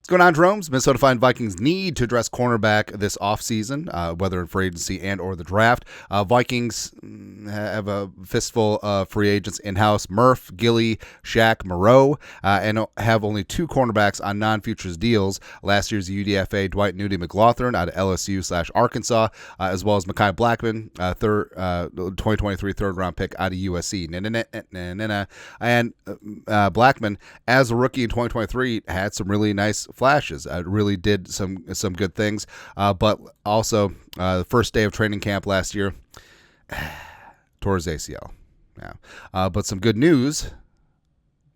What's going on, Jeromes? Minnesota Vikings need to address cornerback this offseason, whether in free agency and or the draft. Vikings have a fistful of free agents in-house, Murph, Gilly, Shaq, Moreau, and have only two cornerbacks on non-futures deals. Last year's UDFA Dwight Nudie McLaughlin out of LSU/Arkansas, as well as Mekhi Blackmon, 2023 third-round pick out of USC. And Blackmon, as a rookie in 2023, had some really nice flashes. Really did some good things, but also the first day of training camp last year, tore his ACL. Yeah, but some good news.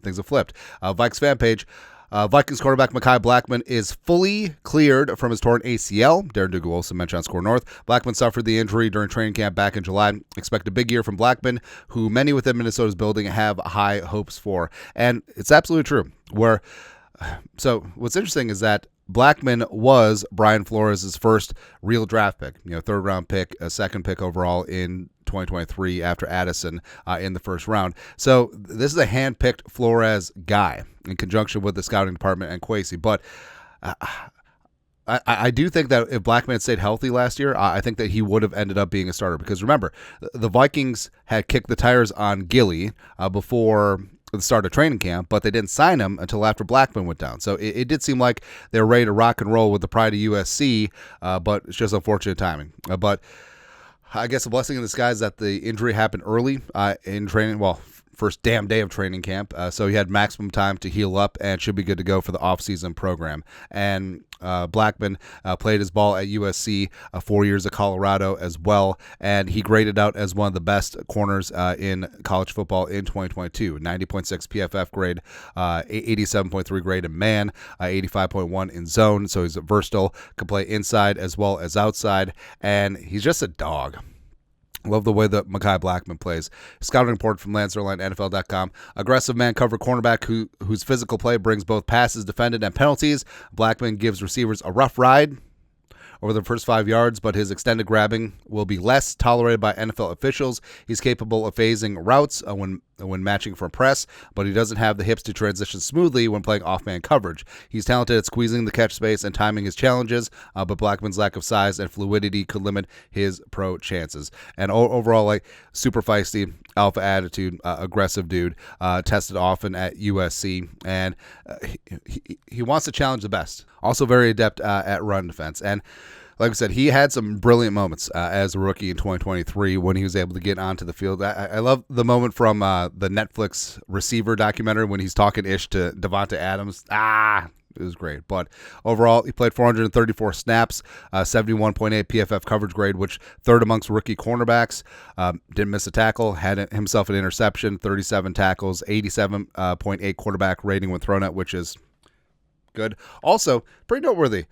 Things have flipped. Vikes fan page. Vikings cornerback Mekhi Blackmon is fully cleared from his torn ACL. Darren Dugan Wilson mentioned on Score North. Blackmon suffered the injury during training camp back in July. Expect a big year from Blackmon, who many within Minnesota's building have high hopes for. And it's absolutely true. So what's interesting is that Blackmon was Brian Flores' first real draft pick, third round pick, a second pick overall in 2023 after Addison in the first round. So this is a hand-picked Flores guy in conjunction with the scouting department and Kwesi. But I do think that if Blackmon had stayed healthy last year, I think that he would have ended up being a starter. Because remember, the Vikings had kicked the tires on Gilly before the start of training camp, but they didn't sign him until after Blackmon went down. So it did seem like they were ready to rock and roll with the pride of USC, but it's just unfortunate timing. But I guess a blessing in disguise that the injury happened early in training. Well, first damn day of training camp. So he had maximum time to heal up and should be good to go for the offseason program. And Blackmon played his ball at USC, 4 years at Colorado as well, and he graded out as one of the best corners in college football in 2022. 90.6 PFF grade, 87.3 grade in man, 85.1 in zone. So he's versatile, can play inside as well as outside, and he's just a dog. Love the way that Mekhi Blackmon plays. Scouting report from Lance Zierlein, NFL.com. Aggressive man cover cornerback whose physical play brings both passes defended and penalties. Blackmon gives receivers a rough ride over the first 5 yards, but his extended grabbing will be less tolerated by NFL officials. He's capable of phasing routes when matching for press, but he doesn't have the hips to transition smoothly when playing off-man coverage. He's talented at squeezing the catch space and timing his challenges, but Blackmon's lack of size and fluidity could limit his pro chances. And overall, super feisty, alpha attitude, aggressive dude, tested often at USC, and he wants to challenge the best. Also very adept at run defense. And like I said, he had some brilliant moments as a rookie in 2023 when he was able to get onto the field. I love the moment from the Netflix Receiver documentary when he's talking ish to Devontae Adams. It was great. But overall, he played 434 snaps, 71.8 PFF coverage grade, which third amongst rookie cornerbacks. Didn't miss a tackle, had himself an interception, 37 tackles, 87.8 quarterback rating when thrown at, which is good. Also, pretty noteworthy.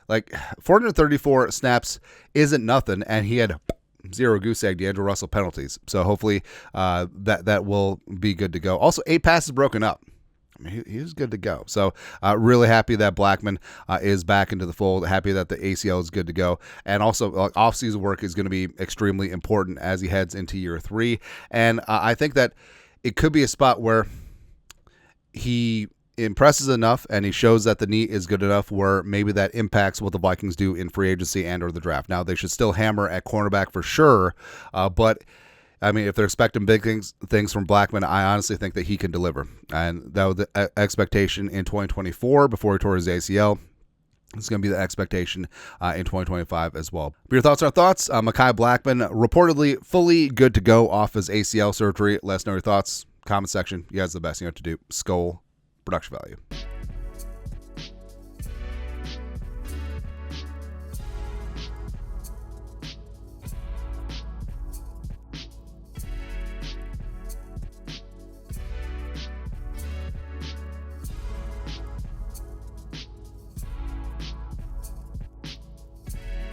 434 snaps isn't nothing, and he had zero goose egg D'Angelo Russell penalties. So hopefully that will be good to go. Also, 8 passes broken up. He was good to go. So really happy that Blackmon is back into the fold. Happy that the ACL is good to go. And also offseason work is going to be extremely important as he heads into year 3. And I think that it could be a spot where he impresses enough and he shows that the knee is good enough where maybe that impacts what the Vikings do in free agency and or the draft. Now, they should still hammer at cornerback for sure, but if they're expecting big things from Blackmon, I honestly think that he can deliver. And that was the expectation in 2024 before he tore his ACL. It's going to be the expectation in 2025 as well. But your thoughts are thoughts. Mekhi Blackmon reportedly fully good to go off his ACL surgery. Let us know your thoughts. Comment section. You guys are the best. You know what to do. Skull production value.